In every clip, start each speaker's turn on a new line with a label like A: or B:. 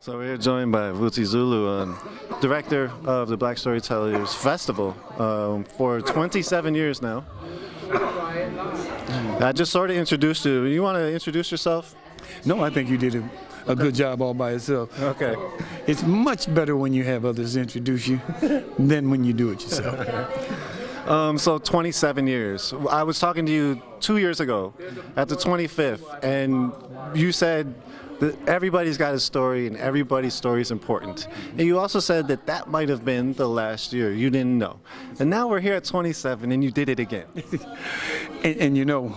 A: So we're joined by Vusumuzi Zulu, director of the Black Storytellers Festival for 27 years now. I just sort of introduced you. You want to introduce yourself?
B: No, I think you did a good job all by yourself.
A: Okay.
B: It's much better when you have others introduce you than when you do it yourself.
A: So 27 years. I was talking to you 2 years ago at the 25th, and you said that everybody's got a story and everybody's story is important. And you also said that that might have been the last year. You didn't know. And now we're here at 27 and you did it again.
B: and you know,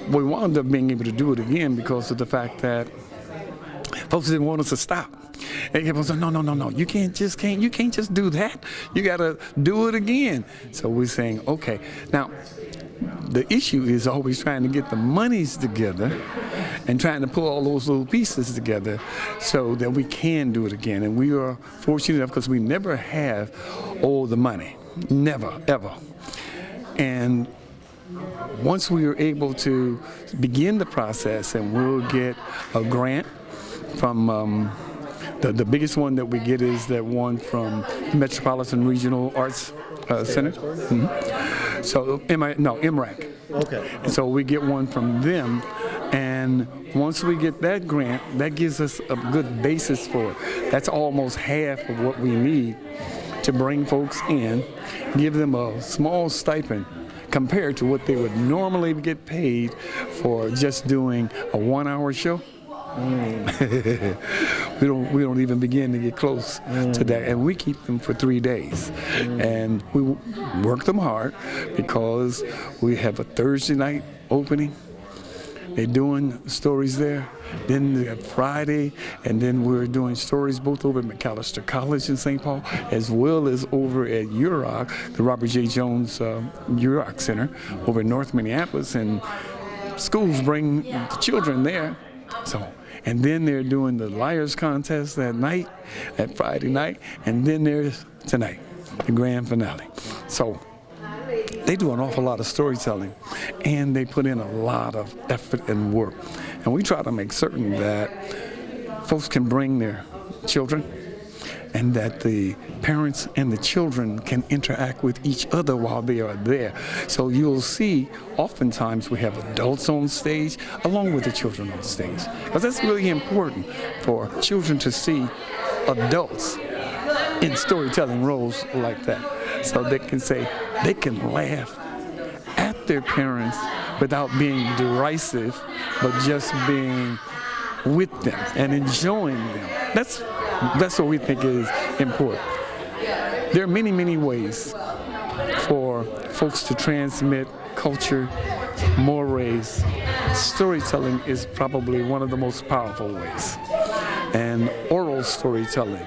B: we wound up being able to do it again because of the fact that folks didn't want us to stop. And people said, no, you can't just do that. You got to do it again. So we're saying, okay. Now, the issue is always trying to get the monies together and trying to pull all those little pieces together so that we can do it again. And we are fortunate enough because we never have all the money. Never, ever. And once we are able to begin the process, and we'll get a grant from the biggest one that we get is that one from Metropolitan Regional Arts Center. Mm-hmm. So MRAC.
A: Okay.
B: And so we get one from them, and once we get that grant, that gives us a good basis for it. That's almost half of what we need to bring folks in, give them a small stipend compared to what they would normally get paid for just doing a 1-hour show. We don't even begin to get close to that, and we keep them for 3 days, and we work them hard because we have a Thursday night opening. They're doing stories there. Then we have Friday, and then we're doing stories both over at McAllister College in St. Paul, as well as over at UROC, the Robert J. Jones UROC Center over in North Minneapolis, and schools bring the children there. So, and then they're doing the Liars Contest that night, that Friday night, and then there's tonight, the grand finale. So they do an awful lot of storytelling, and they put in a lot of effort and work. And we try to make certain that folks can bring their children, and that the parents and the children can interact with each other while they are there. So you'll see, oftentimes we have adults on stage along with the children on stage. Because that's really important for children to see adults in storytelling roles like that. So they can say, they can laugh at their parents without being derisive, but just being with them and enjoying them. That's what we think is important. There are many, many ways for folks to transmit culture, mores. Storytelling is probably one of the most powerful ways. And oral storytelling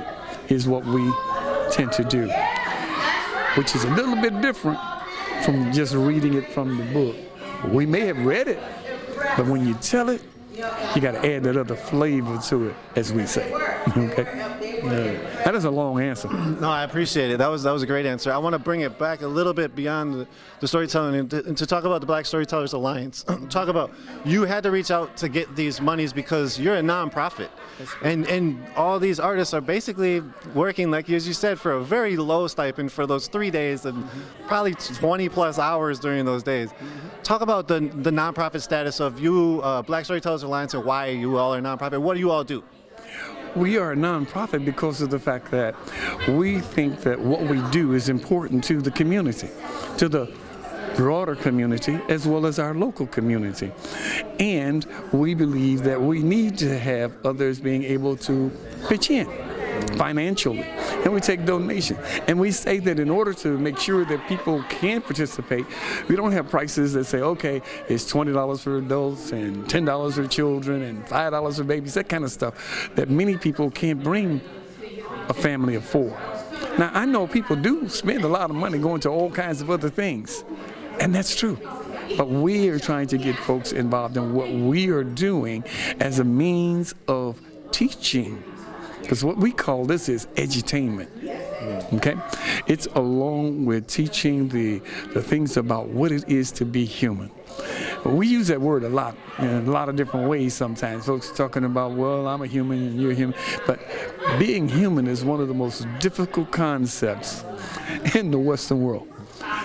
B: is what we tend to do, which is a little bit different from just reading it from the book. We may have read it, but when you tell it, you got to add that other flavor to it, as we say. Okay? Yeah. That is a long answer.
A: No, I appreciate it. That was a great answer. I want to bring it back a little bit beyond the storytelling and to talk about the Black Storytellers Alliance. Talk about, you had to reach out to get these monies because you're a nonprofit, and all these artists are basically working, like as you said, for a very low stipend for those 3 days and probably 20 plus hours during those days. Talk about the nonprofit status of you, Black Storytellers Alliance, and why you all are a nonprofit. What do you all do?
B: We are a nonprofit because of the fact that we think that what we do is important to the community, to the broader community, as well as our local community. And we believe that we need to have others being able to pitch in financially, and we take donations. And we say that in order to make sure that people can participate, we don't have prices that say, okay, it's $20 for adults and $10 for children and $5 for babies, that kind of stuff, that many people can't bring a family of 4. Now, I know people do spend a lot of money going to all kinds of other things, and that's true. But we are trying to get folks involved in what we are doing as a means of teaching. Because what we call this is edutainment, okay? It's along with teaching the things about what it is to be human. We use that word a lot in a lot of different ways sometimes. Folks are talking about, well, I'm a human and you're a human. But being human is one of the most difficult concepts in the Western world,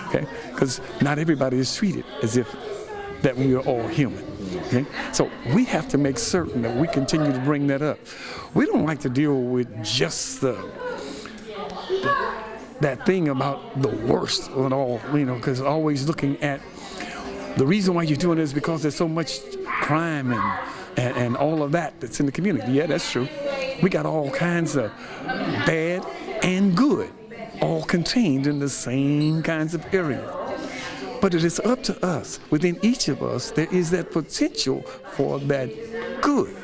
B: okay? Because not everybody is treated as if that we are all human, okay? So we have to make certain that we continue to bring that up. We don't like to deal with just that thing about the worst of it all, because always looking at the reason why you're doing it is because there's so much crime and all of that that's in the community. Yeah, that's true. We got all kinds of bad and good, all contained in the same kinds of areas. But it is up to us. Within each of us, there is that potential for that good.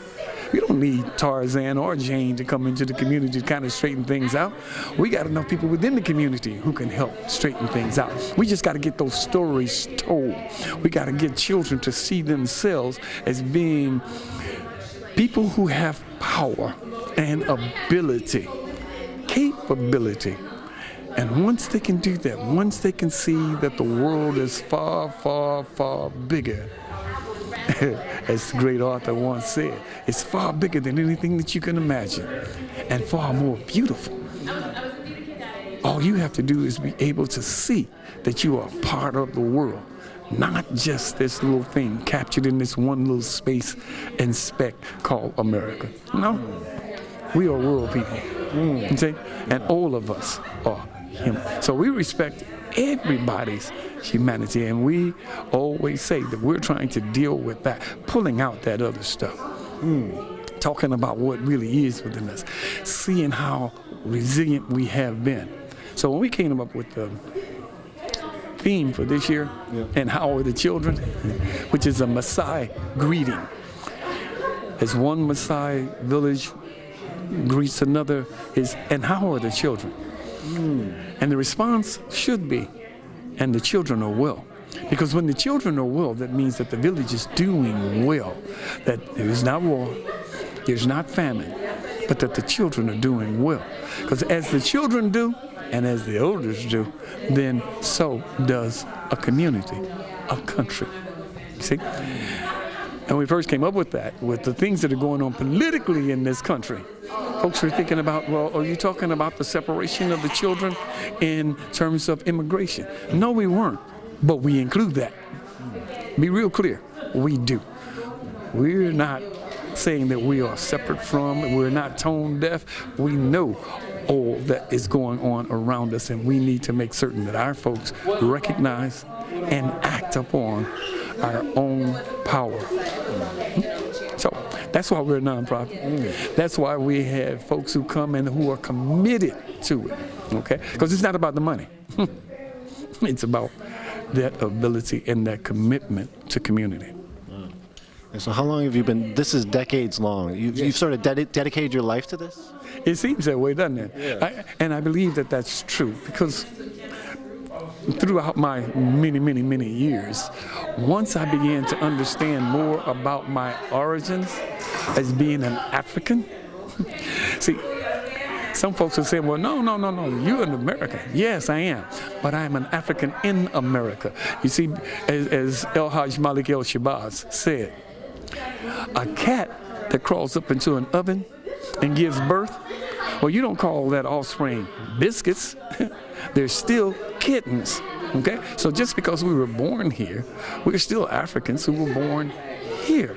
B: We don't need Tarzan or Jane to come into the community to kind of straighten things out. We got enough people within the community who can help straighten things out. We just got to get those stories told. We got to get children to see themselves as being people who have power and ability, capability. And once they can do that, once they can see that the world is far, far, far bigger, as the great author once said, it's far bigger than anything that you can imagine and far more beautiful. All you have to do is be able to see that you are part of the world, not just this little thing captured in this one little space and speck called America. No, we are world people, you see? And all of us are human. So we respect everybody's humanity, and we always say that we're trying to deal with that, pulling out that other stuff, talking about what really is within us, seeing how resilient we have been. So when we came up with the theme for this year, and how are the children, which is a Maasai greeting, as one Maasai village greets another, is, and how are the children? And the response should be, and the children are well. Because when the children are well, that means that the village is doing well, that there is not war, there's not famine, but that the children are doing well. Because as the children do, and as the elders do, then so does a community, a country. See? And we first came up with that, with the things that are going on politically in this country. Folks are thinking about, well, are you talking about the separation of the children in terms of immigration? No, we weren't, but we include that. Be real clear, we do. We're not saying that we are separate from, we're not tone deaf. We know all that is going on around us, and we need to make certain that our folks recognize and act upon our own power. So that's why we're a nonprofit. That's why we have folks who come and who are committed to it, okay? Because it's not about the money. It's about that ability and that commitment to community.
A: And so how long have you been, this is decades long, you've sort of dedicated your life to this?
B: It seems that way, doesn't it?
A: Yeah.
B: And I believe that that's true, because throughout my many years, once I began to understand more about my origins as being an African, see, some folks are saying, well, no, you're an American. Yes, I am, but I am an African in America. You see, as El Hajj Malik El Shabazz said, a cat that crawls up into an oven and gives birth, well, you don't call that offspring biscuits. They're still kittens, okay? So just because we were born here, we're still Africans who were born here.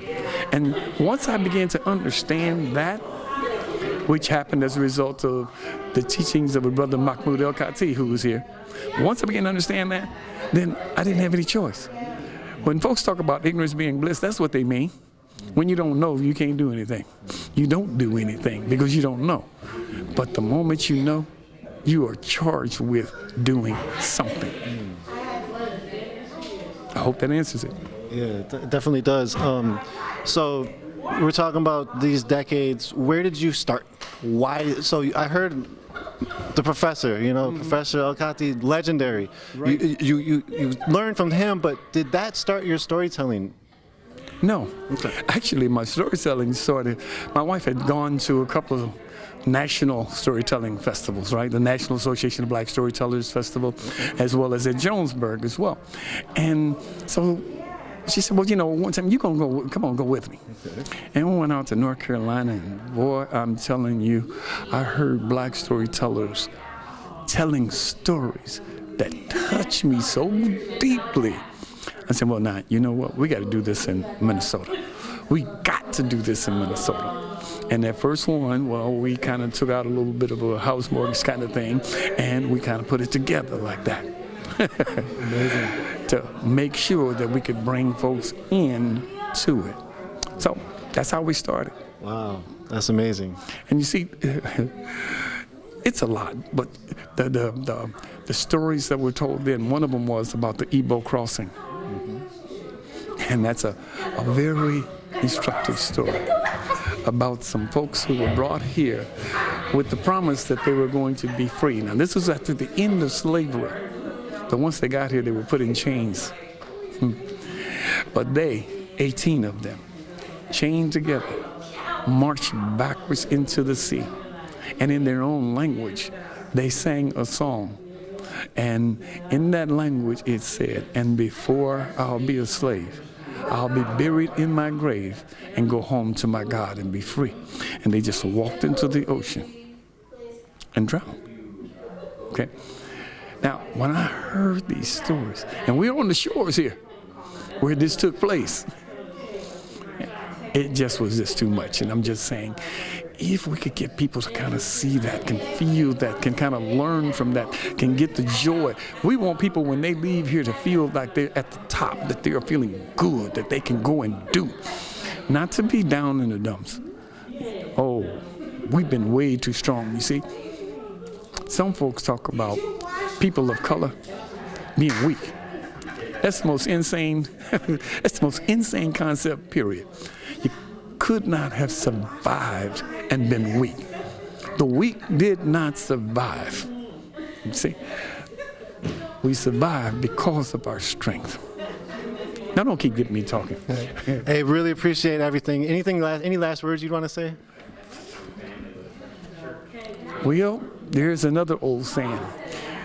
B: And once I began to understand that, which happened as a result of the teachings of a brother Mahmoud El-Khati who was here, once I began to understand that, then I didn't have any choice. When folks talk about ignorance being bliss, that's what they mean. When you don't know, you can't do anything. You don't do anything because you don't know. But the moment you know, you are charged with doing something. I hope that answers it.
A: Yeah, it definitely does. So we're talking about these decades. Where did you start? Why? So I heard the professor, Professor El-Khati, legendary. Right. You learned from him, but did that start your storytelling?
B: No. Okay. Actually, my storytelling started, my wife had gone to a couple of national storytelling festivals, right? The National Association of Black Storytellers Festival, as well as at Jonesburg as well. And so She said, well, you know, one time, come on, go with me. And we went out to North Carolina, and boy, I'm telling you, I heard Black storytellers telling stories that touched me so deeply. I said, well, now, you know what? We got to do this in Minnesota. We got to do this in Minnesota. And that first one, well, we kind of took out a little bit of a house mortgage kind of thing, and we kind of put it together like that. To make sure that we could bring folks in to it. So that's how we started.
A: Wow, that's amazing.
B: And you see, it's a lot, but the stories that were told then, one of them was about the Igbo crossing. And that's a very instructive story about some folks who were brought here with the promise that they were going to be free. Now, this was after the end of slavery. So once they got here, they were put in chains. But they, 18 of them, chained together, marched backwards into the sea. And in their own language, they sang a song. And in that language, it said, and before I'll be a slave, I'll be buried in my grave and go home to my God and be free. And they just walked into the ocean and drowned. Okay? Now, when I heard these stories, and we're on the shores here where this took place, it just was just too much. And I'm just saying, if we could get people to kind of see that, can feel that, can kind of learn from that, can get the joy. We want people when they leave here to feel like they're at the top, that they're feeling good, that they can go and do. Not to be down in the dumps. Oh, we've been way too strong, you see. Some folks talk about people of color being weak. That's the most insane, that's the most insane concept, period. You could not have survived and been weak. The weak did not survive. You see, we survived because of our strength. Now don't keep getting me talking.
A: Hey, really appreciate everything. Any last words you'd want to say?
B: Well, there's another old saying.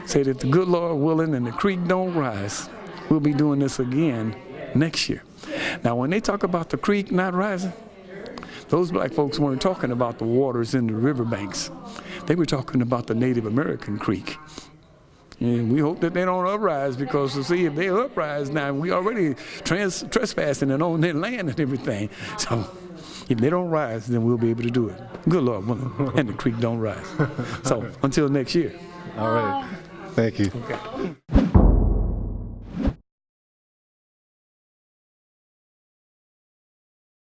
B: Say that the good Lord willing and the creek don't rise. We'll be doing this again next year. Now, when they talk about the creek not rising, those black folks weren't talking about the waters in the riverbanks. They were talking about the Native American creek. And we hope that they don't uprise, because to see if they uprise now, we already trespassing and on their land and everything. So if they don't rise, then we'll be able to do it. Good Lord willing, and the creek don't rise. So until next year.
A: All right. Thank you.
B: Okay.